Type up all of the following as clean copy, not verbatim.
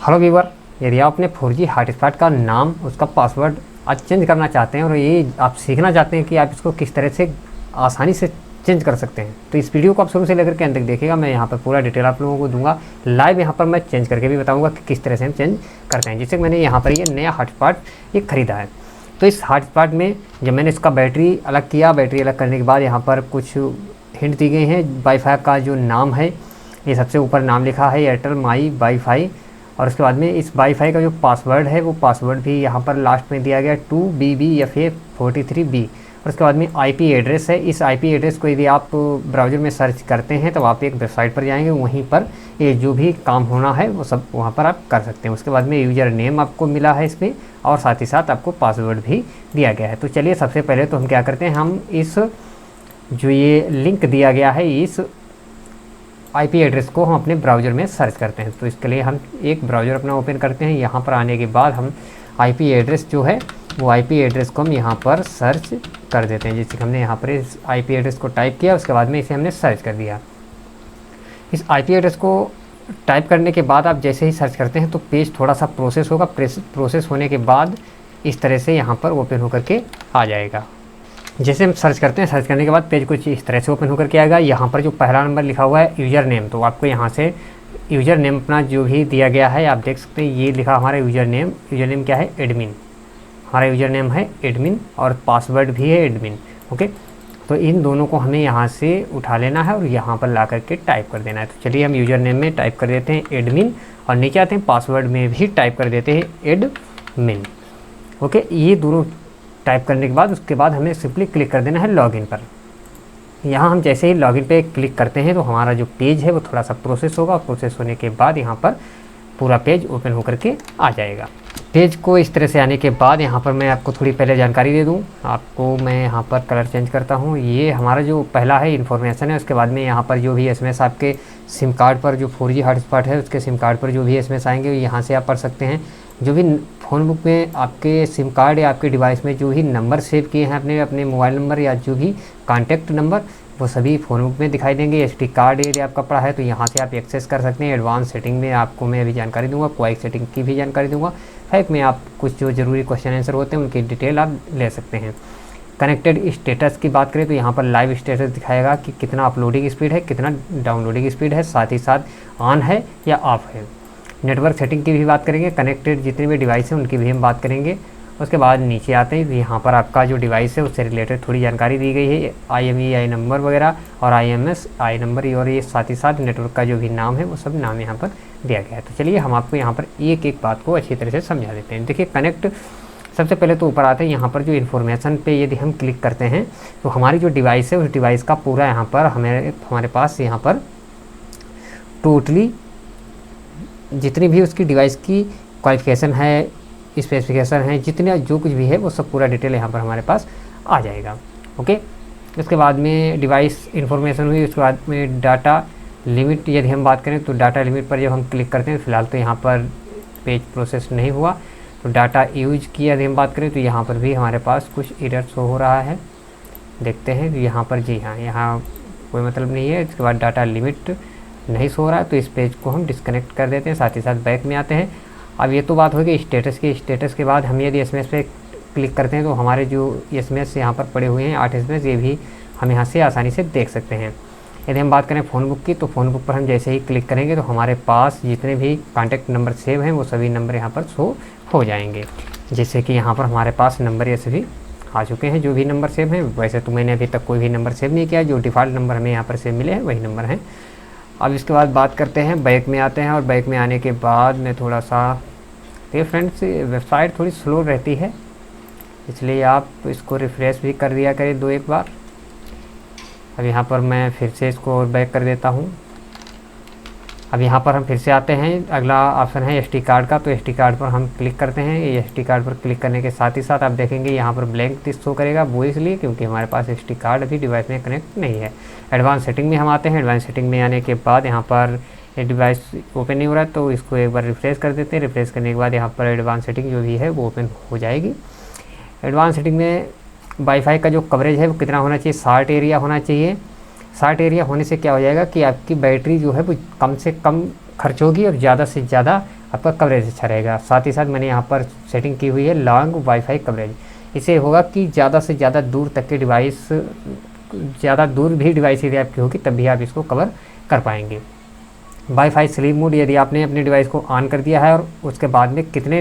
Hello viewer, यदि आप अपने 4G हॉटस्पॉट का नाम, उसका पासवर्ड आज चेंज करना चाहते हैं और ये आप सीखना चाहते हैं कि आप इसको किस तरह से आसानी से चेंज कर सकते हैं, तो इस वीडियो को आप शुरू से लेकर के अंत तक देखिएगा। मैं यहाँ पर पूरा डिटेल आप लोगों को दूंगा लाइव। यहाँ पर मैं चेंज करके भी बताऊँगा कि किस तरह से हम चेंज करते हैं। जैसे मैंने यहाँ पर ये नया हॉटस्पॉट ये ख़रीदा है, तो इस हॉटस्पॉट में जब मैंने इसका बैटरी अलग किया, बैटरी अलग करने के बाद यहाँ पर कुछ हिंट दी गई हैं। वाईफाई का जो नाम है, ये सबसे ऊपर नाम लिखा है एयरटेल माई वाईफाई, और उसके बाद में इस वाईफाई का जो पासवर्ड है वो पासवर्ड भी यहाँ पर लास्ट में दिया गया 2BBFA43B। और उसके बाद में आईपी एड्रेस है। इस आईपी एड्रेस को यदि आप ब्राउज़र में सर्च करते हैं तो आप एक वेबसाइट पर जाएंगे, वहीं पर ये जो भी काम होना है वो सब वहाँ पर आप कर सकते हैं। उसके बाद में यूज़र नेम आपको मिला है इसमें, और साथ ही साथ आपको पासवर्ड भी दिया गया है। तो चलिए सबसे पहले तो हम क्या करते हैं, हम इस जो ये लिंक दिया गया है इस आईपी एड्रेस को हम अपने ब्राउज़र में सर्च करते हैं। तो इसके लिए हम एक ब्राउज़र अपना ओपन करते हैं। यहाँ पर आने के बाद हम आईपी एड्रेस जो है वो आईपी एड्रेस को हम यहाँ पर सर्च कर देते हैं। जैसे हमने यहाँ पर इस आईपी एड्रेस को टाइप किया, उसके बाद में इसे हमने सर्च कर दिया। इस आईपी एड्रेस को टाइप करने के बाद आप जैसे ही सर्च करते हैं तो पेज थोड़ा सा प्रोसेस होगा। प्रोसेस होने के बाद इस तरह से यहाँ पर ओपन होकर के आ जाएगा। जैसे हम सर्च करते हैं, सर्च करने के बाद पेज कुछ इस तरह से ओपन होकर के आएगा। यहाँ पर जो पहला नंबर लिखा हुआ है यूज़र नेम, तो आपको यहाँ से यूज़र नेम अपना जो भी दिया गया है आप देख सकते हैं। ये लिखा हमारा यूज़र नेम क्या है, एडमिन। हमारा यूज़र नेम है एडमिन और पासवर्ड भी है एडमिन। ओके, तो इन दोनों को हमें यहाँ से उठा लेना है और यहाँ पर ला करके टाइप कर देना है। तो चलिए हम यूज़र नेम में टाइप कर देते हैं एडमिन, और नीचे आते हैं पासवर्ड में भी टाइप कर देते हैं एडमिन। ओके, ये दोनों टाइप करने के बाद उसके बाद हमें सिंपली क्लिक कर देना है लॉगिन पर। यहाँ हम जैसे ही लॉगिन पे क्लिक करते हैं तो हमारा जो पेज है वो थोड़ा सा प्रोसेस होगा, और प्रोसेस होने के बाद यहाँ पर पूरा पेज ओपन होकर के आ जाएगा। पेज को इस तरह से आने के बाद यहाँ पर मैं आपको थोड़ी पहले जानकारी दे दूँ आपको। मैं यहाँ पर कलर चेंज करता हूँ। ये हमारा जो पहला है इन्फॉर्मेशन है। उसके बाद में यहाँ पर जो भी एसएमएस आपके सिम कार्ड पर, जो 4G हॉटस्पॉट है उसके सिम कार्ड पर जो भी एसएमएस आएंगे यहाँ से आप पढ़ सकते हैं। जो भी फ़ोन बुक में आपके सिम कार्ड या आपके डिवाइस में जो भी नंबर सेव किए हैं अपने मोबाइल नंबर या जो भी कॉन्टैक्ट नंबर, वो सभी फ़ोन बुक में दिखाई देंगे। एसडी कार्ड यदि आपका पड़ा है तो यहाँ से आप एक्सेस कर सकते हैं। एडवांस सेटिंग में आपको मैं अभी जानकारी दूंगा, क्वाइक सेटिंग की भी जानकारी दूंगा। फैक में आप कुछ जो ज़रूरी क्वेश्चन आंसर होते हैं उनकी डिटेल आप ले सकते हैं। कनेक्टेड स्टेटस की बात करें तो यहाँ पर लाइव स्टेटस दिखाएगा कि कितना अपलोडिंग स्पीड है, कितना डाउनलोडिंग स्पीड है, साथ ही साथ ऑन है या ऑफ है। नेटवर्क सेटिंग की भी बात करेंगे, कनेक्टेड जितने भी डिवाइस हैं उनकी भी हम बात करेंगे। उसके बाद नीचे आते हैं, यहाँ पर आपका जो डिवाइस है उससे रिलेटेड थोड़ी जानकारी दी गई है, IMEI नंबर वगैरह और IMSI नंबर, और ये साथ ही साथ नेटवर्क का जो भी नाम है वो सब नाम यहाँ पर दिया गया है। तो चलिए हम आपको यहाँ पर एक एक बात को अच्छी तरह से समझा देते हैं। देखिए, कनेक्ट सबसे पहले तो ऊपर आते हैं, यहाँ पर जो इन्फॉर्मेशन पे यदि हम क्लिक करते हैं तो हमारी जो डिवाइस है उस डिवाइस का पूरा यहाँ पर हमारे पास यहाँ पर टोटली जितनी भी उसकी डिवाइस की क्वालिफिकेशन है, स्पेसिफिकेशन है, जितने जो कुछ भी है वो सब पूरा डिटेल यहाँ पर हमारे पास आ जाएगा। ओके, उसके बाद में डिवाइस इन्फॉर्मेशन हुई। उसके बाद में डाटा लिमिट यदि हम बात करें तो डाटा लिमिट पर जब हम क्लिक करते हैं, फ़िलहाल तो यहाँ पर पेज प्रोसेस नहीं हुआ। तो डाटा यूज की यदि हम बात करें तो यहाँ पर भी हमारे पास कुछ एरर शो हो रहा है, देखते हैं। तो यहाँ पर जी हाँ, यहाँ कोई मतलब नहीं है। इसके बाद डाटा लिमिट नहीं सो रहा है, तो इस पेज को हम डिस्कनेक्ट कर देते हैं। साथ ही साथ बैक में आते हैं। अब ये तो बात होगी स्टेटस की। स्टेटस के बाद हम यदि एसएमएस पे क्लिक करते हैं तो हमारे जो एसएमएस यहाँ पर पड़े हुए हैं 8 एसएमएस, ये भी हम यहाँ से आसानी से देख सकते हैं। यदि हम बात करें फ़ोन बुक की, तो फ़ोन बुक पर हम जैसे ही क्लिक करेंगे तो हमारे पास जितने भी कॉन्टैक्ट नंबर सेव हैं वो सभी नंबर यहाँ पर शो हो जाएंगे। जैसे कि यहाँ पर हमारे पास नंबर ये सभी आ चुके हैं, जो भी नंबर सेव हैं। वैसे तो मैंने अभी तक कोई भी नंबर सेव नहीं किया, जो डिफ़ॉल्ट नंबर हमें यहाँ पर सेव मिले हैं वही नंबर हैं। अब इसके बाद बात करते हैं, बैक में आते हैं। और बैक में आने के बाद मैं थोड़ा सा, तो फ्रेंड्स वेबसाइट थोड़ी स्लो रहती है, इसलिए आप इसको रिफ़्रेश भी कर दिया करें 2-1 बार। अब यहाँ पर मैं फिर से इसको बैक कर देता हूँ। अब यहाँ पर हम फिर से आते हैं। अगला ऑप्शन है एसडी कार्ड का, तो एसडी कार्ड पर हम क्लिक करते हैं। ये एसडी कार्ड पर क्लिक करने के साथ ही साथ आप देखेंगे यहाँ पर ब्लैंक शो करेगा। वो इसलिए क्योंकि हमारे पास एसडी कार्ड अभी डिवाइस में कनेक्ट नहीं है। एडवांस सेटिंग में हम आते हैं। एडवांस सेटिंग में आने के बाद यहाँ पर ये डिवाइस ओपन नहीं हो रहा है, तो इसको एक बार रिफ्रेश कर देते हैं। रिफ्रेश करने के बाद यहाँ पर एडवांस सेटिंग जो भी है वो ओपन हो जाएगी। एडवांस सेटिंग में वाईफाई का जो कवरेज है वो कितना होना चाहिए, 60 एरिया होना चाहिए। 60 एरिया होने से क्या हो जाएगा कि आपकी बैटरी जो है वो कम से कम खर्च होगी और ज़्यादा से ज़्यादा आपका कवरेज अच्छा रहेगा। साथ ही साथ मैंने यहाँ पर सेटिंग की हुई है लॉन्ग वाईफाई कवरेज। इससे होगा कि ज़्यादा से ज़्यादा दूर तक के डिवाइस, ज़्यादा दूर भी डिवाइस यदि आपकी होगी तब भी आप इसको कवर कर पाएंगे। वाईफाई स्लीप मोड, यदि आपने अपने डिवाइस को ऑन कर दिया है और उसके बाद में कितने,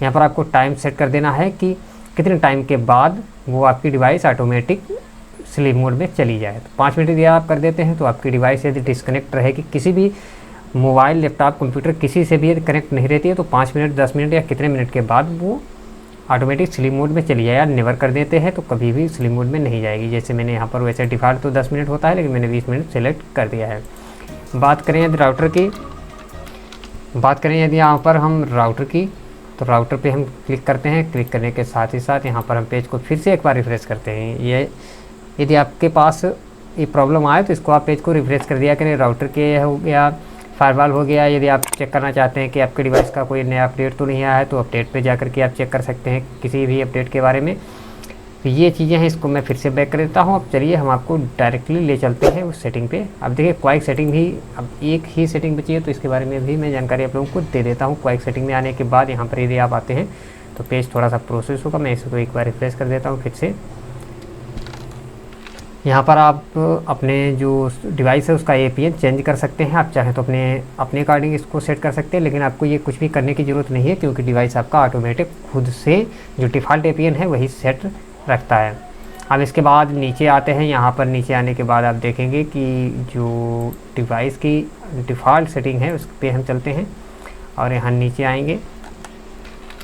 यहाँ पर आपको टाइम सेट कर देना है कि कितने टाइम के बाद वो आपकी डिवाइस ऑटोमेटिक स्लीप मोड में चली जाए। तो 5 मिनट यदि आप कर देते हैं तो आपकी डिवाइस यदि डिस्कनेक्ट रहेगी, किसी भी मोबाइल, लैपटॉप, कंप्यूटर किसी से भी यदि कनेक्ट नहीं रहती है तो 5 मिनट, 10 मिनट या कितने मिनट के बाद वो ऑटोमेटिक स्लीप मोड में चली जाए। या नेवर कर देते हैं तो कभी भी स्लीप मोड में नहीं जाएगी। जैसे मैंने यहाँ पर, वैसे डिफ़ॉल्ट तो 10 मिनट होता है लेकिन मैंने 20 मिनट सेलेक्ट कर दिया है। बात करें यदि राउटर की, बात करें यदि यहाँ पर हम राउटर की, तो राउटर पे हम क्लिक करते हैं। क्लिक करने के साथ ही साथ यहाँ पर हम पेज को फिर से एक बार रिफ्रेश करते हैं। ये यदि आपके पास ये प्रॉब्लम आए तो इसको आप पेज को रिफ्रेश कर दिया करें। राउटर के हो गया, फायरवॉल हो गया, यदि आप चेक करना चाहते हैं कि आपके डिवाइस का कोई नया अपडेट तो नहीं आया है तो अपडेट पे जाकर के आप चेक कर सकते हैं किसी भी अपडेट के बारे में। तो ये चीज़ें हैं, इसको मैं फिर से बैक कर देता हूँ। अब चलिए हम आपको डायरेक्टली ले चलते हैं उस सेटिंग पे। अब देखिए क्वाइक सेटिंग भी, अब एक ही सेटिंग बची है तो इसके बारे में भी मैं जानकारी आप लोगों को दे देता हूँ। क्वाइक सेटिंग में आने के बाद यहाँ पर यदि आप आते हैं तो पेज थोड़ा सा प्रोसेस होगा। मैं इसको एक बार रिफ्रेश कर देता हूँ फिर से। यहाँ पर आप अपने जो डिवाइस है उसका APN चेंज कर सकते हैं। आप चाहें तो अपने अकॉर्डिंग इसको सेट कर सकते हैं, लेकिन आपको ये कुछ भी करने की ज़रूरत नहीं है क्योंकि डिवाइस आपका ऑटोमेटिक खुद से जो डिफ़ॉल्ट APN है वही सेट रखता है। अब इसके बाद नीचे आते हैं। यहाँ पर नीचे आने के बाद आप देखेंगे कि जो डिवाइस की डिफ़ॉल्ट सेटिंग है उस पर हम चलते हैं और यहाँ नीचे आएंगे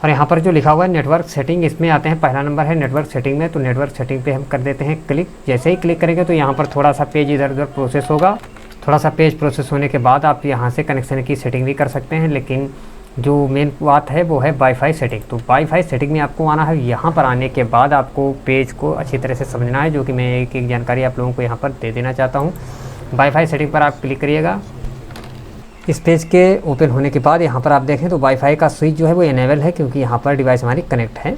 और यहाँ पर जो लिखा हुआ है नेटवर्क सेटिंग, इसमें आते हैं। पहला नंबर है नेटवर्क सेटिंग में, तो नेटवर्क सेटिंग पे हम कर देते हैं क्लिक। जैसे ही क्लिक करेंगे तो यहाँ पर थोड़ा सा पेज इधर उधर प्रोसेस होगा। थोड़ा सा पेज प्रोसेस होने के बाद आप यहाँ से कनेक्शन की सेटिंग भी कर सकते हैं, लेकिन जो मेन बात है वो है वाईफाई सेटिंग। तो वाईफाई सेटिंग में आपको आना है। यहाँ पर आने के बाद आपको पेज को अच्छी तरह से समझना है, जो कि मैं एक जानकारी आप लोगों को यहाँ पर दे देना चाहता हूँ। वाईफाई सेटिंग पर आप क्लिक करिएगा। इस पेज के ओपन होने के बाद यहाँ पर आप देखें तो वाईफाई का स्विच जो है वो इनेबल है क्योंकि यहाँ पर डिवाइस हमारी कनेक्ट है।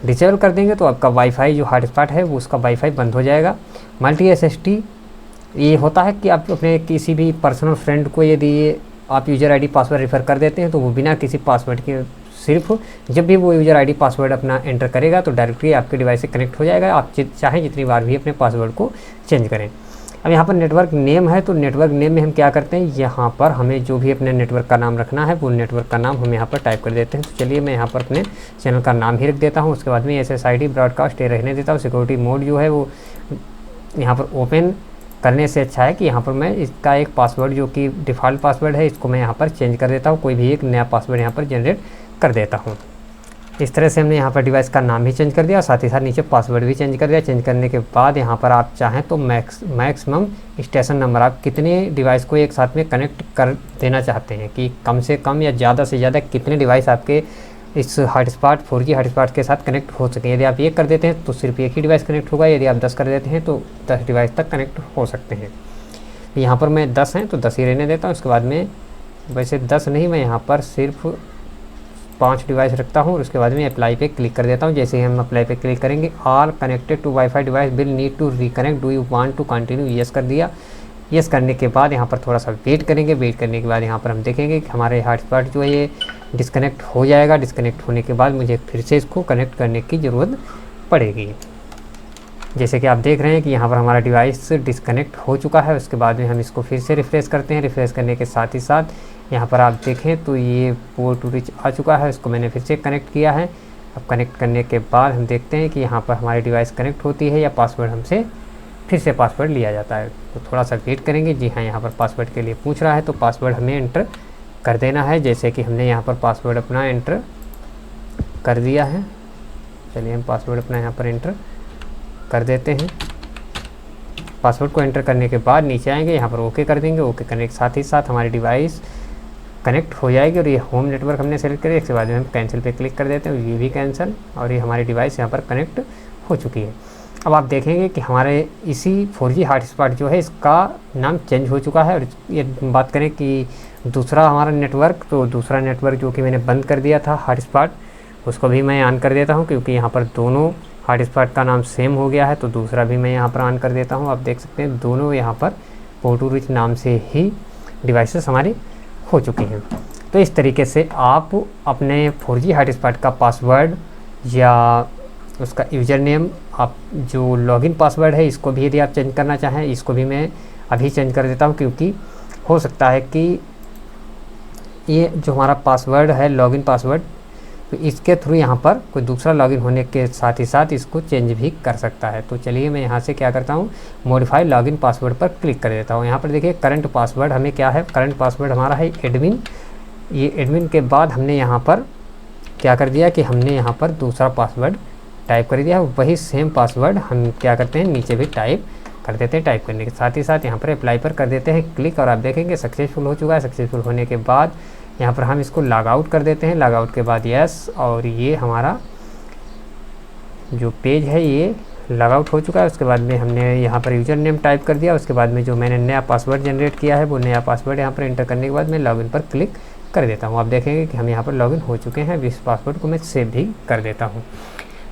डिसेबल कर देंगे तो आपका वाईफाई जो हॉटस्पॉट है वो उसका वाईफाई बंद हो जाएगा। मल्टी SSD ये होता है कि आप अपने किसी भी पर्सनल फ्रेंड को यदि आप यूज़र ID पासवर्ड रेफ़र कर देते हैं तो वो बिना किसी पासवर्ड के, सिर्फ जब भी वो यूज़र ID पासवर्ड अपना एंटर करेगा तो डायरेक्टली आपके डिवाइस से कनेक्ट हो जाएगा। आप चाहें जितनी बार भी अपने पासवर्ड को चेंज करें। अब यहाँ पर नेटवर्क नेम है, तो नेटवर्क नेम में हम क्या करते हैं, यहाँ पर हमें जो भी अपने नेटवर्क का नाम रखना है वो नेटवर्क का नाम हम यहाँ पर टाइप कर देते हैं। तो चलिए मैं यहाँ पर अपने चैनल का नाम ही रख देता हूँ। उसके बाद में SSID ब्रॉडकास्ट ये रहने देता हूँ। सिक्योरिटी मोड जो है वो यहाँ पर ओपन करने से अच्छा है कि यहाँ पर मैं इसका एक पासवर्ड जो कि डिफ़ॉल्ट पासवर्ड है इसको मैं यहाँ पर चेंज कर देता हूँ। कोई भी एक नया पासवर्ड यहाँ पर जनरेट कर देता हूँ। इस तरह से हमने यहाँ पर डिवाइस का नाम भी चेंज कर दिया, साथ ही साथ नीचे पासवर्ड भी चेंज कर दिया। चेंज करने के बाद यहाँ पर आप चाहें तो मैक्सिमम स्टेशन नंबर, आप कितने डिवाइस को एक साथ में कनेक्ट कर देना चाहते हैं कि कम से कम या ज़्यादा से ज़्यादा कितने डिवाइस आपके इस हॉटस्पॉट 4G हॉटस्पॉट के साथ कनेक्ट हो सकें। यदि आप एक कर देते हैं तो सिर्फ एक ही डिवाइस कनेक्ट होगा। यदि आप 10 कर देते हैं तो 10 डिवाइस तक कनेक्ट हो सकते हैं। यहाँ पर मैं 10 हैं तो 10 ही रहने देता हूँ। उसके बाद में वैसे 10 नहीं, मैं यहाँ पर सिर्फ 5 डिवाइस रखता हूँ और उसके बाद में अप्लाई पे क्लिक कर देता हूँ। जैसे ही हम अप्लाई पे क्लिक करेंगे, all connected to wifi device will need to reconnect, do you want to continue, yes कर दिया। यस करने के बाद यहाँ पर थोड़ा सा वेट करेंगे। वेट करने के बाद यहाँ पर हम देखेंगे कि हमारे हॉटस्पॉट जो है ये डिस्कनेक्ट हो जाएगा। डिस्कनेक्ट होने के बाद मुझे फिर से इसको कनेक्ट करने की ज़रूरत पड़ेगी। जैसे कि आप देख रहे हैं कि यहाँ पर हमारा डिवाइस डिस्कनेक्ट हो चुका है। उसके बाद में हम इसको फिर से रिफ़्रेश करते हैं। रिफ़्रेश करने के साथ ही साथ यहाँ पर आप देखें तो ये पोर्ट टू रिच आ चुका है। इसको मैंने फिर से कनेक्ट किया है। अब कनेक्ट करने के बाद हम देखते हैं कि यहाँ पर हमारी डिवाइस कनेक्ट होती है या पासवर्ड हमसे फिर से पासवर्ड लिया जाता है। तो थोड़ा सा वेट करेंगे। जी हाँ, यहाँ पर पासवर्ड के लिए पूछ रहा है तो पासवर्ड हमें एंटर कर देना है। जैसे कि हमने यहाँ पर पासवर्ड अपना एंटर कर दिया है। चलिए हम पासवर्ड अपना यहाँ पर एंटर कर देते हैं। पासवर्ड को एंटर करने के बाद नीचे आएंगे, यहाँ पर ओके कर देंगे। ओके करने के साथ ही साथ हमारी डिवाइस कनेक्ट हो जाएगी और ये होम नेटवर्क हमने सेलेक्ट करिए। इसके बाद में हम कैंसिल पे क्लिक कर देते हैं, ये भी कैंसिल, और ये हमारी डिवाइस यहाँ पर कनेक्ट हो चुकी है। अब आप देखेंगे कि हमारे इसी 4G हॉटस्पॉट जो है इसका नाम चेंज हो चुका है। और ये बात करें कि दूसरा हमारा नेटवर्क, तो दूसरा नेटवर्क जो कि मैंने बंद कर दिया था हॉटस्पॉट, उसको भी मैं ऑन कर देता हूँ क्योंकि यहाँ पर दोनों हॉटस्पॉट का नाम सेम हो गया है। तो दूसरा भी मैं यहाँ पर ऑन कर देता हूँ। आप देख सकते हैं दोनों यहाँ पर पोर्ट टू रिच नाम से ही डिवाइसेस हमारी हो चुकी हैं। तो इस तरीके से आप अपने 4G हॉटस्पॉट का पासवर्ड या उसका यूज़र नेम, आप जो लॉगिन पासवर्ड है इसको भी यदि आप चेंज करना चाहें, इसको भी मैं अभी चेंज कर देता हूं, क्योंकि हो सकता है कि ये जो हमारा पासवर्ड है लॉगिन पासवर्ड, तो इसके थ्रू यहाँ पर कोई दूसरा लॉगिन होने के साथ ही साथ इसको चेंज भी कर सकता है। तो चलिए मैं यहाँ से क्या करता हूँ, मॉडिफाई लॉगिन पासवर्ड पर क्लिक कर देता हूँ। यहाँ पर देखिए करंट पासवर्ड हमें क्या है, करंट पासवर्ड हमारा है एडमिन। ये एडमिन के बाद हमने यहाँ पर क्या कर दिया कि हमने यहाँ पर दूसरा पासवर्ड टाइप कर दिया। वही सेम पासवर्ड हम क्या करते हैं, नीचे भी टाइप कर देते हैं। टाइप करने के साथ ही साथ यहाँ पर अप्लाई पर कर देते हैं क्लिक, और आप देखेंगे सक्सेसफुल हो चुका है। सक्सेसफुल होने के बाद यहाँ पर हम इसको लॉग आउट कर देते हैं। लॉग आउट के बाद यस, और ये हमारा जो पेज है ये लॉग आउट हो चुका है। उसके बाद में हमने यहाँ पर यूज़र नेम टाइप कर दिया। उसके बाद में जो मैंने नया पासवर्ड जनरेट किया है वो नया पासवर्ड यहाँ पर एंटर करने के बाद मैं लॉगिन पर क्लिक कर देता हूँ। आप देखेंगे कि हम यहाँ पर लॉगिन हो चुके हैं। इस पासवर्ड को मैं सेव भी कर देता हूँ।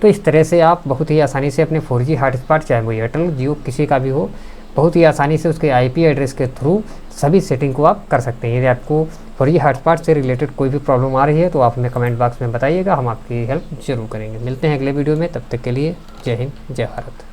तो इस तरह से आप बहुत ही आसानी से अपने 4G हॉटस्पॉट, चाहे वो एयरटेल, जियो, किसी का भी हो, बहुत ही आसानी से उसके IP एड्रेस के थ्रू सभी सेटिंग को आप कर सकते हैं। यदि आपको 4G हॉटस्पॉट से रिलेटेड कोई भी प्रॉब्लम आ रही है तो आप हमें कमेंट बॉक्स में बताइएगा, हम आपकी हेल्प जरूर करेंगे। मिलते हैं अगले वीडियो में, तब तक के लिए जय हिंद, जय भारत।